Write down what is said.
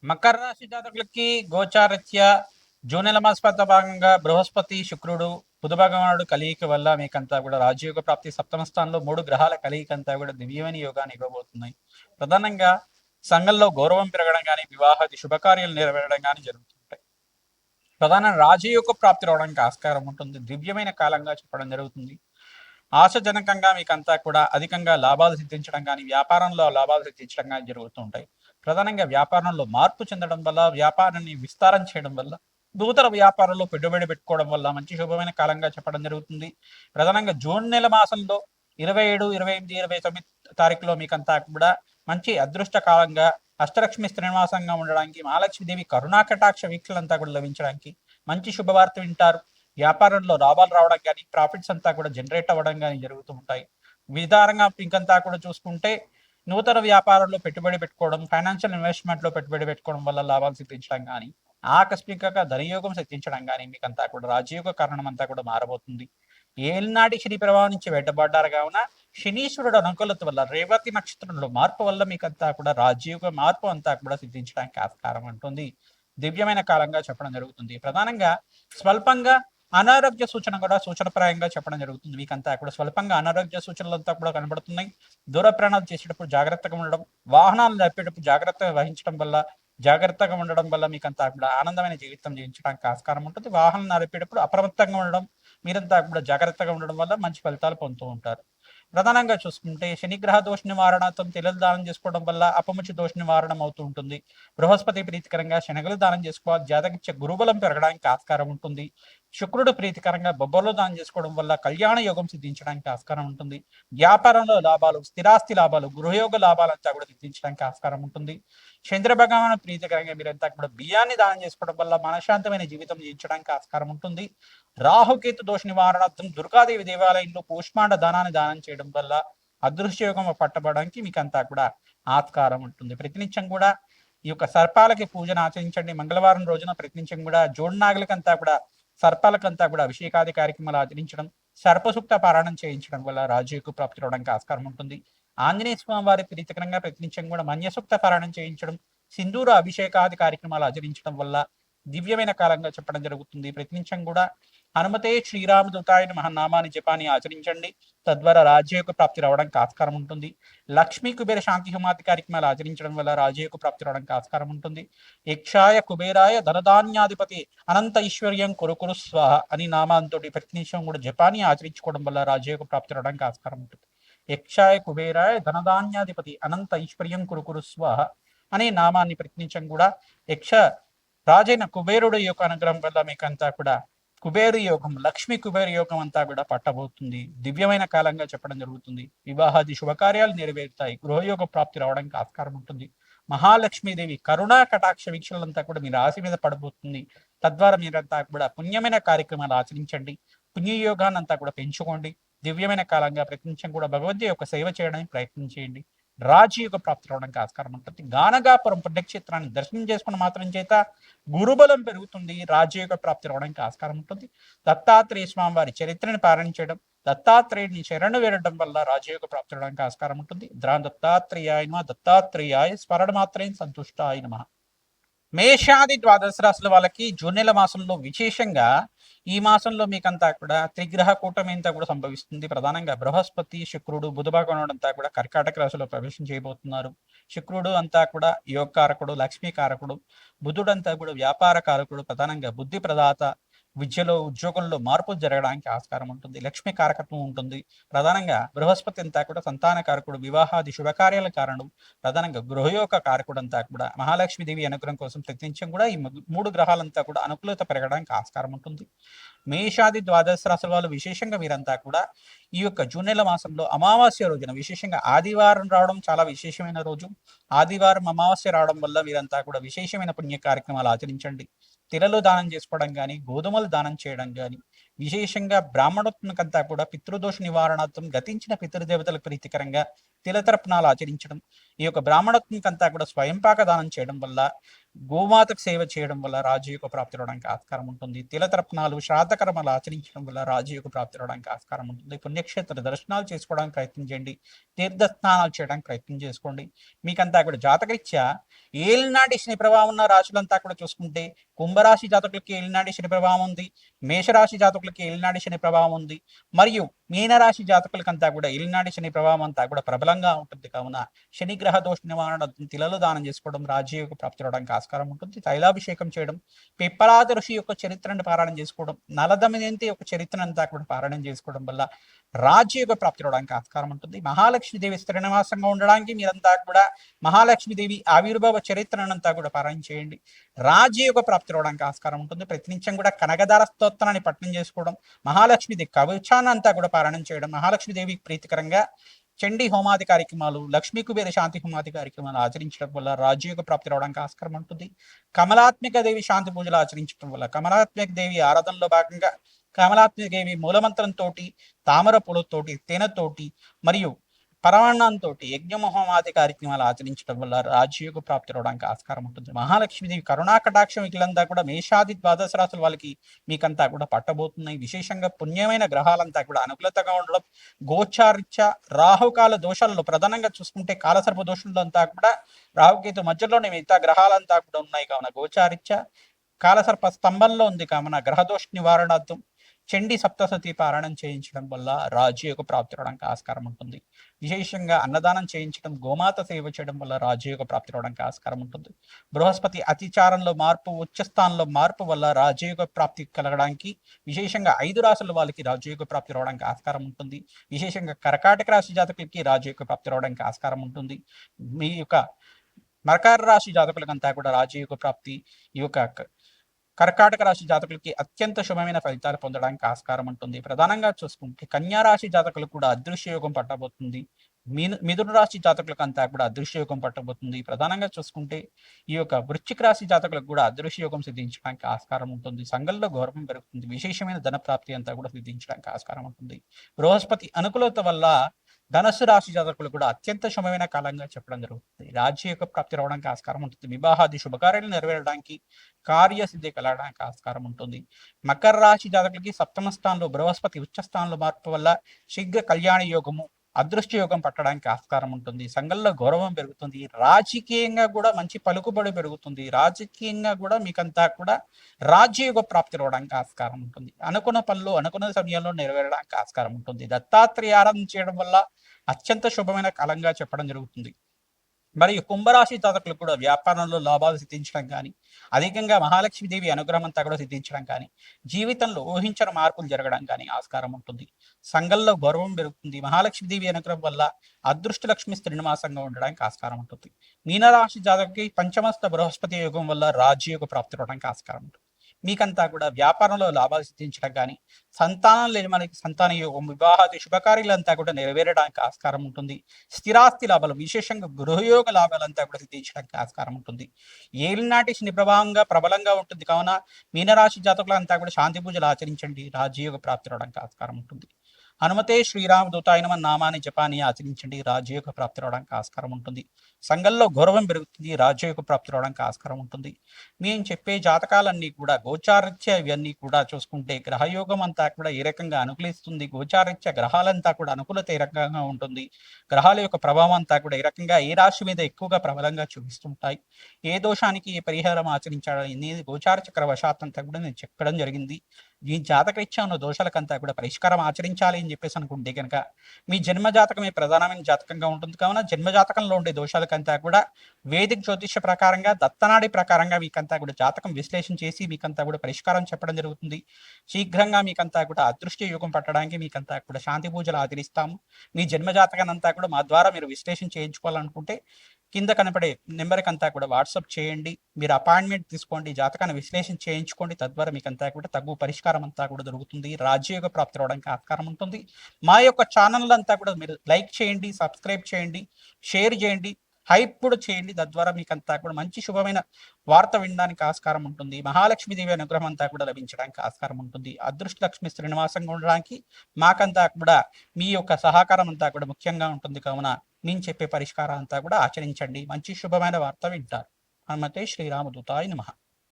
మకర రాశి జాతకులకి గోచారత్య జూన్ నెల మాసపత భాగంగా బృహస్పతి శుక్రుడు బుధ భగవానుడు కలయిక వల్ల మీకంతా కూడా రాజయోగ ప్రాప్తి సప్తమ స్థానంలో 3 గ్రహాల కలయిక అంతా కూడా దివ్యమైన యోగాన్ని ఇవ్వబోతున్నాయి. ప్రధానంగా సంఘంలో గౌరవం పెరగడం కానీ వివాహాది శుభకార్యాలు నెరవేరడం కానీ జరుగుతుంటాయి. ప్రధాన రాజయోగ ప్రాప్తి రావడానికి ఆస్కారం ఉంటుంది. దివ్యమైన కాలంగా చెప్పడం జరుగుతుంది. ఆశాజనకంగా మీకంతా కూడా అధికంగా లాభాలు సిద్ధించడం కానీ వ్యాపారంలో లాభాలు సిద్ధించడం కానీ జరుగుతూ ఉంటాయి. ప్రధానంగా వ్యాపారంలో మార్పు చెందడం వల్ల వ్యాపారాన్ని విస్తారం చేయడం వల్ల నూతన వ్యాపారంలో పెట్టుబడి పెట్టుకోవడం వల్ల మంచి శుభమైన కాలంగా చెప్పడం జరుగుతుంది. ప్రధానంగా జూన్ నెల మాసంలో 27, 28, 29 తారీఖులో మీకంతా కూడా మంచి అదృష్ట కాలంగా అష్టలక్ష్మి శ్రీనివాసంగా ఉండడానికి మహాలక్ష్మీదేవి కరుణాకటాక్ష వీక్షలంతా కూడా లభించడానికి మంచి శుభవార్త వింటారు. వ్యాపారంలో లాభాలు రావడం కానీ ప్రాఫిట్స్ అంతా కూడా జనరేట్ అవ్వడం కానీ జరుగుతూ ఉంటాయి. విధానంగా ఇంకంతా కూడా చూసుకుంటే నూతన వ్యాపారంలో పెట్టుబడి పెట్టుకోవడం ఫైనాన్షియల్ ఇన్వెస్ట్మెంట్ లో పెట్టుబడి పెట్టుకోవడం వల్ల లాభాలు సిద్ధించడం కానీ ఆకస్మికంగా ధనయోగం సిద్ధించడం కానీ మీకంతా కూడా రాజయోగ కారణం అంతా కూడా మారబోతుంది. ఏలినాటి శని ప్రభావం నుంచి వెంటబడ్డారు కావున శనీశ్వరుడు అనుకూలత వల్ల రేవతి నక్షత్రంలో మార్పు వల్ల మీకంతా కూడా రాజయోగ మార్పు అంతా కూడా సిద్ధించడానికి ఆస్కారం ఉంటుంది. దివ్యమైన కాలంగా చెప్పడం జరుగుతుంది. ప్రధానంగా స్వల్పంగా అనారోగ్య సూచన కూడా సూచనప్రాయంగా చెప్పడం జరుగుతుంది. మీకంతా కూడా స్వల్పంగా అనారోగ్య సూచనలంతా కూడా కనబడుతున్నాయి. దూర ప్రయాణాలు చేసేటప్పుడు జాగ్రత్తగా ఉండడం, వాహనాలు నడిపేటప్పుడు జాగ్రత్తగా వహించడం వల్ల జాగ్రత్తగా ఉండడం వల్ల మీకంతా కూడా ఆనందమైన జీవితం జీవించడానికి ఆస్కారం ఉంటుంది. వాహనం నడిపేటప్పుడు అప్రమత్తంగా ఉండడం, మీరంతా కూడా జాగ్రత్తగా ఉండడం వల్ల మంచి ఫలితాలు పొందుతూ ఉంటారు. ప్రధానంగా చూసుకుంటే శనిగ్రహ దోష నివారణతో తెల్లలు దానం చేసుకోవడం వల్ల అపముచి దోష నివారణం అవుతూ ఉంటుంది. బృహస్పతి ప్రీతికరంగా శనగలు దానం చేసుకోవాలి. జాతకిచ్చే గురుబలం పెరగడానికి ఆస్కారం ఉంటుంది. శుక్రుడు ప్రీతికరంగా బొబ్బర్లు దానం చేసుకోవడం వల్ల కళ్యాణ యోగం సిద్ధించడానికి ఆస్కారం ఉంటుంది. వ్యాపారంలో లాభాలు, స్థిరాస్తి లాభాలు, గృహయోగ లాభాలంతా కూడా సిద్ధించడానికి ఆస్కారం ఉంటుంది. చంద్ర భగవాన్ ప్రీతికరంగా మీరంతా కూడా బియ్యాన్ని దానం చేసుకోవడం వల్ల మనశాంతమైన జీవితం జీవించడానికి ఆస్కారం ఉంటుంది. రాహుకేతు దోష నివారణార్థం దుర్గాదేవి దేవాలయంలో కూష్మాండ దానాన్ని దానం చేయడం వల్ల అదృశ్యయోగం పట్టబడడానికి మీకు అంతా కూడా ఆస్కారం ఉంటుంది. ప్రతినిత్యం కూడా ఈ యొక్క సర్పాలకి పూజను ఆచరించండి. మంగళవారం రోజున ప్రతినిత్యం కూడా జోడునాగులకంతా కూడా సర్పాలకంతా కూడా అభిషేకాది కార్యక్రమాలు ఆచరించడం, సర్పసూక్త పారాయణం చేయించడం వల్ల రాజయోగ ప్రాప్తి రావడానికి ఆస్కారం ఉంటుంది. ఆంజనేయ స్వామి వారి ప్రీతికరంగా ప్రతినిత్యం కూడా మన్యసూక్త పారాయణం చేయించడం, సింధూర అభిషేకాది కార్యక్రమాలు ఆచరించడం వల్ల దివ్యమైన కాలంగా చెప్పడం జరుగుతుంది. ప్రతినిత్యం కూడా హనుమతే శ్రీరామదూతాయ నమః నామాన్ని జపాన్ని ఆచరించండి. తద్వారా రాజయోగ ప్రాప్తి రావడానికి ఆస్కారం ఉంటుంది. లక్ష్మీ కుబేర శాంతి హోమాది కార్యక్రమాలు ఆచరించడం వల్ల రాజయోగ ప్రాప్తి రావడానికి ఆస్కారం ఉంటుంది. యక్షాయ కుబేరాయ ధనధాన్యాధిపతి అనంత ఐశ్వర్యం కురుకురు స్వాహ అని నామాంతో ప్రతి నిమిషం కూడా జపాన్ని ఆచరించుకోవడం వల్ల రాజయోగ ప్రాప్తి రావడానికి ఆస్కారం ఉంటుంది. యక్షాయ కుబేరాయ ధనధాన్యాధిపతి అనంత ఐశ్వర్యం కురుకురు స్వాహ అనే నామాన్ని ప్రతినిత్యం కూడా యక్ష రాజైన కుబేరుడు యొక్క అనుగ్రహం వల్ల మీకంతా కూడా కుబేరు యోగం, లక్ష్మీ కుబేరు యోగం అంతా కూడా పట్టబోతుంది. దివ్యమైన కాలంగా చెప్పడం జరుగుతుంది. వివాహాది శుభకార్యాలు నెరవేరుతాయి. గృహయోగ ప్రాప్తి రావడానికి ఆస్కారం ఉంటుంది. మహాలక్ష్మీదేవి కరుణా కటాక్ష వీక్షలంతా కూడా మీ రాశి మీద పడబోతుంది. తద్వారా మీరంతా కూడా పుణ్యమైన కార్యక్రమాలు ఆచరించండి. పుణ్యయోగాన్ని అంతా కూడా పెంచుకోండి. దివ్యమైన కాలంగా ప్రతి నిమిషం కూడా భగవంతుడి యొక్క సేవ చేయడానికి ప్రయత్నం చేయండి. రాజయోగ ప్రాప్తి రావడానికి ఆస్కారం ఉంటుంది. గానగాపురం పుణ్యక్షేత్రాన్ని దర్శనం చేసుకున్న మాత్రం చేత గురుబలం పెరుగుతుంది. రాజయోగ ప్రాప్తి రావడానికి ఆస్కారం ఉంటుంది. దత్తాత్రేయ స్వామి వారి చరిత్రను పారాయణ చేయడం, దత్తాత్రేయుని శరణు వేరడం వల్ల రాజయోగ ప్రాప్తి రావడానికి ఆస్కారం ఉంటుంది. దత్తాత్రేయాయ నమః, దత్తాత్రేయాయ స్మరణ మాత్రేణ సంతుష్టాయ నమః. మేషాది ద్వాదశ రాశుల వాళ్ళకి జూన్ నెల మాసంలో విశేషంగా ఈ మాసంలో మీకంతా కూడా త్రిగ్రహ కూటమి అంతా కూడా సంభవిస్తుంది. ప్రధానంగా బృహస్పతి, శుక్రుడు, బుధ భగవానుడు అంతా కూడా కర్కాటక రాశిలో ప్రవేశం చేయబోతున్నారు. శుక్రుడు అంతా కూడా యోగకారకుడు, లక్ష్మీ కారకుడు. బుధుడు అంతా కూడా వ్యాపార కారకుడు, ప్రధానంగా బుద్ధి ప్రదాత. విద్యలో, ఉద్యోగంలో మార్పు జరగడానికి ఆస్కారం ఉంటుంది. లక్ష్మీ కారకత్వం ఉంటుంది. ప్రధానంగా బృహస్పతి అంతా కూడా సంతాన కారకుడు, వివాహాది శుభకార్యాల కారణం. ప్రధానంగా గృహయోగ కారకుడు అంతా కూడా మహాలక్ష్మీదేవి అనుగ్రహం కోసం ప్రయత్నించడం కూడా ఈ 3 గ్రహాలంతా కూడా అనుకూలత పెరగడానికి ఆస్కారం ఉంటుంది. మేషాది ద్వాదశ రాశుల వాళ్ళు విశేషంగా వీరంతా కూడా ఈ యొక్క జూన్ నెల మాసంలో అమావాస్య రోజున విశేషంగా ఆదివారం రావడం చాలా విశేషమైన రోజు. ఆదివారం అమావాస్య రావడం వల్ల వీరంతా కూడా విశేషమైన పుణ్య కార్యక్రమాలు ఆచరించండి. తిలలు దానం చేసుకోవడం కానీ, గోధుమలు దానం చేయడం కానీ, విశేషంగా బ్రాహ్మణోత్మకంతా కూడా పితృదోష నివారణార్థం గతించిన పితృదేవతలకు ప్రీతికరంగా తిలతర్పణాలు ఆచరించడం, ఈ యొక్క బ్రాహ్మణోత్మకంతా కూడా స్వయంపాక దానం చేయడం వల్ల గోమాతకు సేవ చేయడం వల్ల రాజయోగ ప్రాప్తి రావడానికి ఆస్కారం ఉంటుంది. తిలతర్పణాలు, శ్రాద్ధ కర్మలు ఆచరించడం వల్ల రాజయోగ ప్రాప్తి రావడానికి ఆస్కారం ఉంటుంది. పుణ్యక్షేత్ర దర్శనాలు చేసుకోవడానికి ప్రయత్నం చేయండి. తీర్థ స్నానాలు చేయడానికి ప్రయత్నం చేసుకోండి. మీకంతా కూడా జాతకరీత్యా ఏలినాటి శని ప్రభావం ఉన్న రాశులంతా కూడా చూసుకుంటే కుంభరాశి జాతకులకి ఏలినాటి శని ప్రభావం ఉంది. మేషరాశి జాతకులకి ఏలినాటి శని ప్రభావం ఉంది. మరియు మీనరాశి జాతకులకంతా కూడా ఏలినాటి శని ప్రభావం అంతా కూడా ప్రబలంగా ఉంటుంది. కావున శనిగ్రహ దోష నివారణ తిలలు దానం చేసుకోవడం రాజయోగ ప్రాప్తి రావడానికి ఆస్కారం ఉంటుంది. తైలాభిషేకం చేయడం, పిప్పలాద ఋషి యొక్క చరిత్రను పారాయణం చేసుకోవడం, నలదమయంతి యొక్క చరిత్రను అంతా కూడా పారాయణం చేసుకోవడం వల్ల రాజయోగ ప్రాప్తి రావడానికి ఆస్కారం ఉంటుంది. మహాలక్ష్మీదేవి స్థిరనివాసంగా ఉండడానికి మీరంతా కూడా మహాలక్ష్మీదేవి ఆవిర్భావ చరిత్రనంతా కూడా పారాయణ చేయండి. రాజయోగ ప్రాప్తి రావడానికి ఆస్కారం ఉంటుంది. ప్రతినిత్యం కూడా కనకదార స్తోత్రాన్ని పఠనం చేసుకోవడం, మహాలక్ష్మీదేవి కవచాన్ని అంతా కూడా పారాయణం చేయడం, మహాలక్ష్మీదేవికి ప్రీతికరంగా చండీ హోమాది కార్యక్రమాలు, లక్ష్మీ కుబేర శాంతి హోమాది కార్యక్రమాలు ఆచరించడం వల్ల రాజయోగ ప్రాప్తి రావడానికి ఆస్కారం ఉంటుంది. కమలాత్మిక దేవి శాంతి పూజలు ఆచరించడం వల్ల కమలాత్మిక దేవి ఆరాధనలో భాగంగా కమలాత్మిక దేవి మూలమంత్రంతో, తామర పూలతోటి, తేనెతోటి మరియు పరమాన్నంతో యజ్ఞమహోమాది కార్యక్రమాలు ఆచరించడం వల్ల రాజయోగ ప్రాప్తి రావడానికి ఆస్కారం ఉంటుంది. మహాలక్ష్మీదేవి కరుణా కటాక్షం వీళ్ళంతా కూడా మేషాది ద్వాదశ రాశుల వాళ్ళకి మీకంతా కూడా పట్టబోతున్నాయి. విశేషంగా పుణ్యమైన గ్రహాలంతా కూడా అనుకూలతగా ఉండడం, గోచారిత్య రాహుకాల దోషాలలో ప్రధానంగా చూసుకుంటే కాలసర్ప దోషంలో అంతా కూడా రాహుకేతు మధ్యలోనే మిగతా గ్రహాలంతా కూడా ఉన్నాయి. కావున గోచారిత్య కాలసర్ప స్తంభంలో ఉంది. కావున గ్రహదోష నివారణార్థం చండీ సప్తసతి పారాయణం చేయించడం వల్ల రాజయోగ ప్రాప్తి రావడానికి ఆస్కారం ఉంటుంది. విశేషంగా అన్నదానం చేయించడం, గోమాత సేవ చేయడం వల్ల రాజయోగ ప్రాప్తి రావడానికి ఆస్కారం ఉంటుంది. బృహస్పతి అతిచారంలో మార్పు, ఉచ్చస్థానంలో మార్పు వల్ల రాజయోగ ప్రాప్తి కలగడానికి విశేషంగా 5 రాశుల వాళ్ళకి రాజయోగ ప్రాప్తి రావడానికి ఆస్కారం ఉంటుంది. విశేషంగా కర్కాటక రాశి జాతకులకి రాజయోగ ప్రాప్తి రావడానికి ఆస్కారం ఉంటుంది. మీ యొక్క మకర రాశి జాతకులకంతా కూడా రాజయోగ ప్రాప్తి, ఈ యొక్క కర్కాటక రాశి జాతకులకి అత్యంత శుభమైన ఫలితాలు పొందడానికి ఆస్కారం ఉంటుంది. ప్రధానంగా చూసుకుంటే కన్యా రాశి జాతకులకు కూడా అదృశ్య యోగం పట్టబోతుంది. మిథున రాశి జాతకులకు అంతా కూడా అదృశ్య యోగం పట్టబోతుంది. ప్రధానంగా చూసుకుంటే ఈ యొక్క వృశ్చిక రాశి జాతకులకు కూడా అదృశ్య యోగం సిద్ధించడానికి ఆస్కారం ఉంటుంది. సంఘంలో గౌరవం పెరుగుతుంది. విశేషమైన ధన ప్రాప్తి అంతా కూడా సిద్ధించడానికి ఆస్కారం ఉంటుంది. బృహస్పతి అనుకూలత వల్ల ధనస్సు రాశి జాతకులు కూడా అత్యంత శుభమైన కాలంగా చెప్పడం జరుగుతుంది. రాజ్య ప్రాప్తి రావడానికి ఆస్కారం ఉంటుంది. వివాహాది శుభకార్యాలు నెరవేరడానికి, కార్యసిద్ధి కలగడానికి ఆస్కారం ఉంటుంది. మకర రాశి జాతకులకి సప్తమ స్థానంలో బృహస్పతి ఉచ్చ స్థానంలో మార్పు వల్ల శీఘ్ర కళ్యాణ యోగము, అదృష్ట యోగం పట్టడానికి ఆస్కారం ఉంటుంది. సంఘంలో గౌరవం పెరుగుతుంది. రాజకీయంగా కూడా మంచి పలుకుబడి పెరుగుతుంది. రాజకీయంగా కూడా మీకంతా కూడా రాజ్యయోగ ప్రాప్తి రావడానికి ఆస్కారం ఉంటుంది. అనుకున్న పనులు అనుకున్న సమయంలో నెరవేరడానికి ఆస్కారం ఉంటుంది. దత్తాత్రేయ ఆరాధన చేయడం వల్ల అత్యంత శుభమైన కాలంగా చెప్పడం జరుగుతుంది. మరియు కుంభరాశి జాతకులు కూడా వ్యాపారంలో లాభాలు సిద్ధించడం కానీ, అధికంగా మహాలక్ష్మీదేవి అనుగ్రహం అంతా కూడా సిద్ధించడం కానీ, జీవితంలో ఊహించిన మార్పులు జరగడం కానీ ఆస్కారం ఉంటుంది. సంఘంలో గౌరవం పెరుగుతుంది. మహాలక్ష్మీదేవి అనుగ్రహం వల్ల అదృష్ట లక్ష్మి శ్రీనివాసంగా ఉండడానికి ఆస్కారం ఉంటుంది. మీనరాశి జాతకులకి పంచమస్త బృహస్పతి యోగం వల్ల రాజ్యయోగ ప్రాప్తి రావడానికి ఆస్కారం ఉంటుంది. మీకంతా కూడా వ్యాపారంలో లాభాలు సిద్ధించడం కానీ, సంతానం లేని మనకి సంతాన యోగం, వివాహాది శుభకార్యాలంతా కూడా నెరవేరడానికి ఆస్కారం ఉంటుంది. స్థిరాస్తి లాభాలు, విశేషంగా గృహయోగ లాభాలంతా కూడా సిద్ధించడానికి ఆస్కారం ఉంటుంది. ఏలినాటి శని ప్రభావంగా ప్రబలంగా ఉంటుంది. కావున మీనరాశి జాతకులంతా కూడా శాంతి పూజలు ఆచరించండి. రాజయోగ ప్రాప్తి రావడానికి ఆస్కారం ఉంటుంది. హనుమతే శ్రీరామదూతాయనమ నామాన్ని జపాన్ని ఆచరించండి. రాజయోగ ప్రాప్తి రావడానికి ఆస్కారం ఉంటుంది. సంఘంలో గౌరవం పెరుగుతుంది. రాజయోగ ప్రాప్తి రావడానికి ఆస్కారం ఉంటుంది. మేము చెప్పే జాతకాలన్నీ కూడా గోచారిత్య ఇవన్నీ కూడా చూసుకుంటే గ్రహయోగం అంతా కూడా ఏ రకంగా అనుకూలిస్తుంది, గోచారిత్య గ్రహాలంతా కూడా అనుకూలత ఏ రకంగా ఉంటుంది, గ్రహాల యొక్క ప్రభావం అంతా కూడా ఏ రకంగా ఏ రాశి మీద ఎక్కువగా ప్రబలంగా చూపిస్తుంటాయి, ఏ దోషానికి ఏ పరిహారం ఆచరించాలని గోచార చక్ర వశాత్తంతా కూడా నేను చెప్పడం జరిగింది. ఈ జాతకరీత్యా ఉన్న దోషాలకంతా కూడా పరిష్కారం ఆచరించాలి అని చెప్పేసి అనుకుంటే కనుక మీ జన్మ జాతకమే ప్రధానమైన జాతకంగా ఉంటుంది. కావున జన్మ జాతకంలో ఉండే దోషాలకంతా కూడా వేదిక జ్యోతిష ప్రకారంగా, దత్తనాడి ప్రకారంగా మీకంతా కూడా జాతకం విశ్లేషణ చేసి మీకంతా కూడా పరిష్కారం చెప్పడం జరుగుతుంది. శీఘ్రంగా మీకంతా కూడా అదృష్ట యోగం పట్టడానికి మీకంతా కూడా శాంతి పూజలు ఆచరిస్తాము. మీ జన్మ జాతకాన్ని అంతా కూడా మా ద్వారా మీరు విశ్లేషణ చేయించుకోవాలనుకుంటే కింద కనపడే నెంబర్కి అంతా కూడా వాట్సాప్ చేయండి. మీరు అపాయింట్మెంట్ తీసుకోండి, జాతకాన్ని విశ్లేషణ చేయించుకోండి. తద్వారా మీకు అంతా కూడా తగు పరిష్కారం అంతా కూడా దొరుకుతుంది. రాజ్యయోగ ప్రాప్తి రావడానికి ఆస్కారం ఉంటుంది. మా యొక్క ఛానల్ అంతా కూడా మీరు లైక్ చేయండి, సబ్స్క్రైబ్ చేయండి, షేర్ చేయండి, హైప్ కూడా చేయండి. తద్వారా మీకు అంతా కూడా మంచి శుభమైన వార్త వినడానికి ఆస్కారం ఉంటుంది. మహాలక్ష్మీదేవి అనుగ్రహం అంతా కూడా లభించడానికి ఆస్కారం ఉంటుంది. అదృష్ట లక్ష్మి శ్రీనివాసంగా ఉండడానికి మాకంతా కూడా మీ యొక్క సహకారం అంతా కూడా ముఖ్యంగా ఉంటుంది. కావున నేను చెప్పే పరిష్కారం అంతా కూడా ఆచరించండి. మంచి శుభమైన వార్త వింటారు. హనుమతే శ్రీరామదూతాయ నమః.